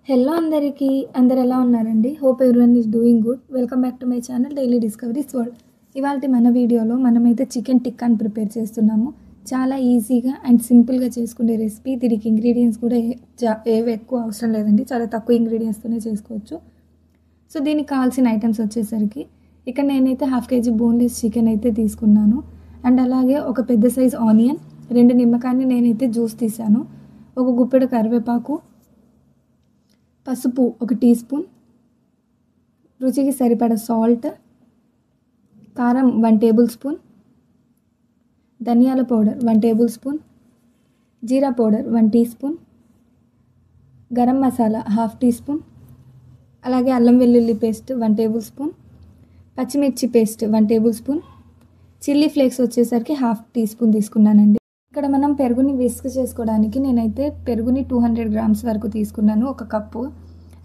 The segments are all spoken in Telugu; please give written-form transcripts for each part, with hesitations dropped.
హలో అందరికీ అందరు ఎలా ఉన్నారండి? Hope everyone is doing good. Welcome back to my channel daily discoveries world. ఇవాళ మన వీడియోలో మనమైతే చికెన్ టిక్కాని ప్రిపేర్ చేస్తున్నాము. చాలా ఈజీగా అండ్ సింపుల్గా చేసుకునే రెసిపీ. దీనికి ఇంగ్రీడియంట్స్ కూడా ఏవి ఎక్కువ అవసరం లేదండి, చాలా తక్కువ ఇంగ్రీడియంట్స్తోనే చేసుకోవచ్చు. సో దీనికి కావాల్సిన ఐటమ్స్ వచ్చేసరికి ఇక్కడ నేనైతే హాఫ్ కేజీ బోన్లెస్ చికెన్ అయితే తీసుకున్నాను. అండ్ అలాగే ఒక పెద్ద సైజ్ ఆనియన్, 2 నిమ్మకాయని నేనైతే జ్యూస్ తీసాను, ఒక గుప్పెడు కరివేపాకు, పసుపు 1 టీ స్పూన్, రుచికి సరిపడ సాల్ట్, కారం 1 టేబుల్ స్పూన్, ధనియాల పౌడర్ 1 టేబుల్ స్పూన్, జీరా powder 1 teaspoon, garam masala 1/2 teaspoon, అలాగే అల్లం వెల్లుల్లి పేస్ట్ 1 టేబుల్ స్పూన్, పచ్చిమిర్చి paste 1 tablespoon, chilli flakes వచ్చేసరికి 1/2 టీ స్పూన్ తీసుకున్నానండి. ఇక్కడ మనం పెరుగుని విస్క్ చేసుకోవడానికి నేనైతే పెరుగుని 200 గ్రామ్స్ వరకు తీసుకున్నాను, 1 కప్పు.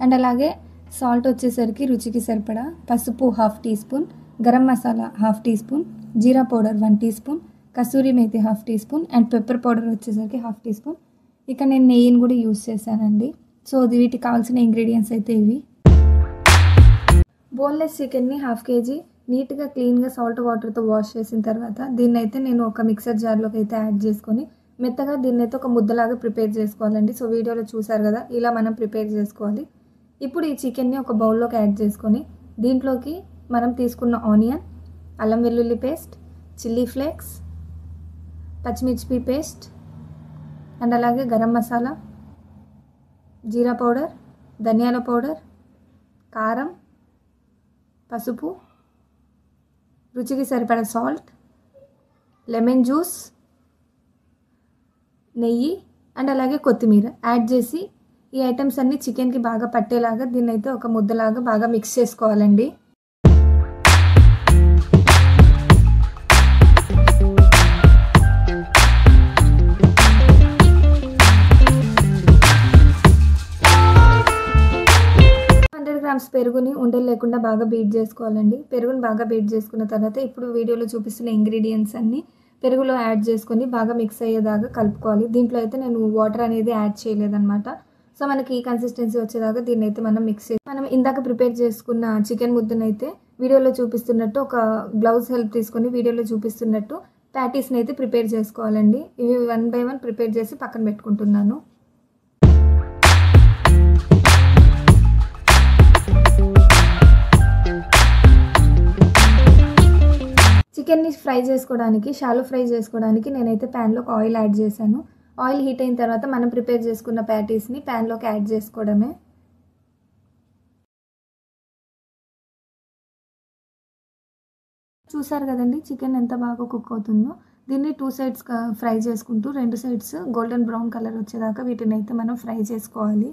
అండ్ అలాగే సాల్ట్ వచ్చేసరికి రుచికి సరిపడా, పసుపు 1/2 teaspoon, garam masala 1/2 teaspoon, jeera powder 1 teaspoon, kasuri methi 1/2 teaspoon, and pepper powder వచ్చేసరికి 1/2 టీ స్పూన్. ఇక్కడ నేను నెయ్యిని కూడా యూస్ చేశానండి. సో వీటికి కావాల్సిన ఇంగ్రీడియంట్స్ అయితే ఇవి. బోన్లెస్ చికెన్ని 1/2 కేజీ నీట్గా క్లీన్గా సాల్ట్ వాటర్తో వాష్ చేసిన తర్వాత దీన్ని అయితే నేను ఒక మిక్సర్ జార్లోకి అయితే యాడ్ చేసుకొని మెత్తగా దీన్ని అయితే ఒక ముద్దలాగా ప్రిపేర్ చేసుకోవాలండి. సో వీడియోలో చూసారు కదా, ఇలా మనం ప్రిపేర్ చేసుకోవాలి. ఇప్పుడు ఈ చికెన్ని ఒక బౌల్లోకి యాడ్ చేసుకొని దీంట్లోకి మనం తీసుకున్న ఆనియన్, అల్లం వెల్లుల్లి పేస్ట్, చిల్లీ ఫ్లేక్స్, పచ్చిమిర్చి పేస్ట్, అండ్ అలాగే గరం మసాలా, జీరా పౌడర్, ధనియాల పౌడర్, కారం, పసుపు, రుచికి సరిపడ సాల్ట్, లెమన్ జ్యూస్, నెయ్యి అండ్ అలాగే కొత్తిమీర యాడ్ చేసి ఈ ఐటమ్స్ అన్నీ చికెన్కి బాగా పట్టేలాగా దీన్ని అయితే ఒక ముద్దలాగా బాగా మిక్స్ చేసుకోవాలండి. గ్రామ్స్ పెరుగుని ఉండలు లేకుండా బాగా బీట్ చేసుకోవాలండి. పెరుగుని బాగా బీట్ చేసుకున్న తర్వాత ఇప్పుడు వీడియోలో చూపిస్తున్న ఇంగ్రీడియంట్స్ అన్నీ పెరుగులో యాడ్ చేసుకొని బాగా మిక్స్ అయ్యేదాకా కలుపుకోవాలి. దీంట్లో అయితే నేను వాటర్ అనేది యాడ్ చేయలేదన్నమాట. సో మనకి ఈ కన్సిస్టెన్సీ వచ్చేదాకా దీన్ని అయితే మనం మిక్స్ చేసి మనం ఇందాక ప్రిపేర్ చేసుకున్న చికెన్ ముద్దనైతే వీడియోలో చూపిస్తున్నట్టు ఒక గ్లౌజ్ హెల్ప్ తీసుకొని వీడియోలో చూపిస్తున్నట్టు ప్యాటీస్ని అయితే ప్రిపేర్ చేసుకోవాలండి. ఇవి 1 బై 1 ప్రిపేర్ చేసి పక్కన పెట్టుకుంటున్నాను. చికెన్ని ఫ్రై చేసుకోవడానికి, షాలో ఫ్రై చేసుకోవడానికి నేనైతే ప్యాన్లోకి ఆయిల్ యాడ్ చేశాను. ఆయిల్ హీట్ అయిన తర్వాత మనం ప్రిపేర్ చేసుకున్న ప్యాటీస్ని ప్యాన్లోకి యాడ్ చేసుకోవడమే. చూసారు కదండి చికెన్ ఎంత బాగా కుక్ అవుతుందో. దీన్ని 2 సైడ్స్ ఫ్రై చేసుకుంటూ 2 సైడ్స్ గోల్డెన్ బ్రౌన్ కలర్ వచ్చేదాకా వీటిని అయితే మనం ఫ్రై చేసుకోవాలి.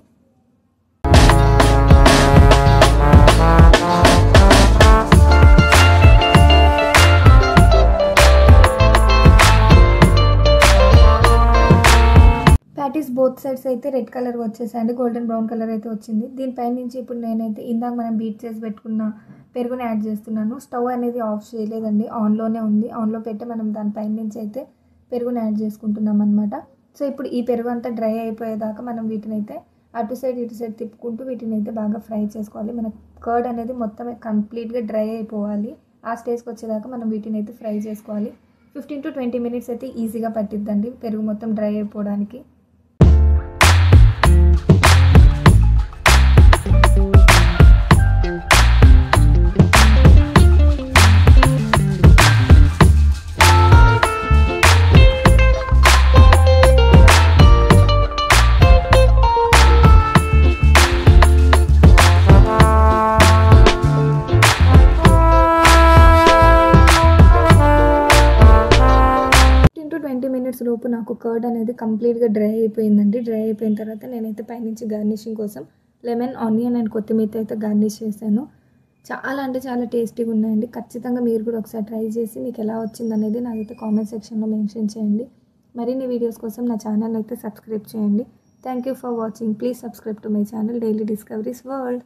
ప్యాటీస్ బోత్ సైడ్స్ అయితే రెడ్ కలర్ వచ్చేసాయండి, గోల్డెన్ బ్రౌన్ కలర్ అయితే వచ్చింది. దీనిపై నుంచి ఇప్పుడు నేనైతే ఇందాక మనం బీట్ చేసి పెట్టుకున్న పెరుగుని యాడ్ చేస్తున్నాను. స్టవ్ అనేది ఆఫ్ చేయలేదండి, ఆన్లోనే ఉంది. ఆన్లో పెట్టి మనం దానిపై నుంచి అయితే పెరుగుని యాడ్ చేసుకుంటున్నాం అనమాట. సో ఇప్పుడు ఈ పెరుగు అంతా డ్రై అయిపోయేదాకా మనం వీటిని అయితే అటు సైడ్ ఇటు సైడ్ తిప్పుకుంటూ వీటిని అయితే బాగా ఫ్రై చేసుకోవాలి. మన కర్డ్ అనేది మొత్తం కంప్లీట్గా డ్రై అయిపోవాలి. ఆ స్టేజ్కి వచ్చేదాకా మనం వీటిని అయితే ఫ్రై చేసుకోవాలి. 15 to 20 మినిట్స్ అయితే ఈజీగా పట్టిద్దండి పెరుగు మొత్తం డ్రై అయిపోవడానికి. లోపు నాకు కర్డ్ అనేది కంప్లీట్గా డ్రై అయిపోయిందండి. డ్రై అయిపోయిన తర్వాత నేనైతే పైనుంచి గార్నిషింగ్ కోసం లెమన్, ఆనియన్ అండ్ కొత్తిమీరతో అయితే గార్నిష్ చేశాను. చాలా అంటే చాలా టేస్టీగా ఉన్నాయండి. ఖచ్చితంగా మీరు కూడా ఒకసారి ట్రై చేసి మీకు ఎలా వచ్చిందనేది నాకైతే కామెంట్ సెక్షన్లో మెన్షన్ చేయండి. మరిన్ని వీడియోస్ కోసం నా ఛానల్ అయితే సబ్స్క్రైబ్ చేయండి. Thank you for watching. Please subscribe to my channel daily discoveries world.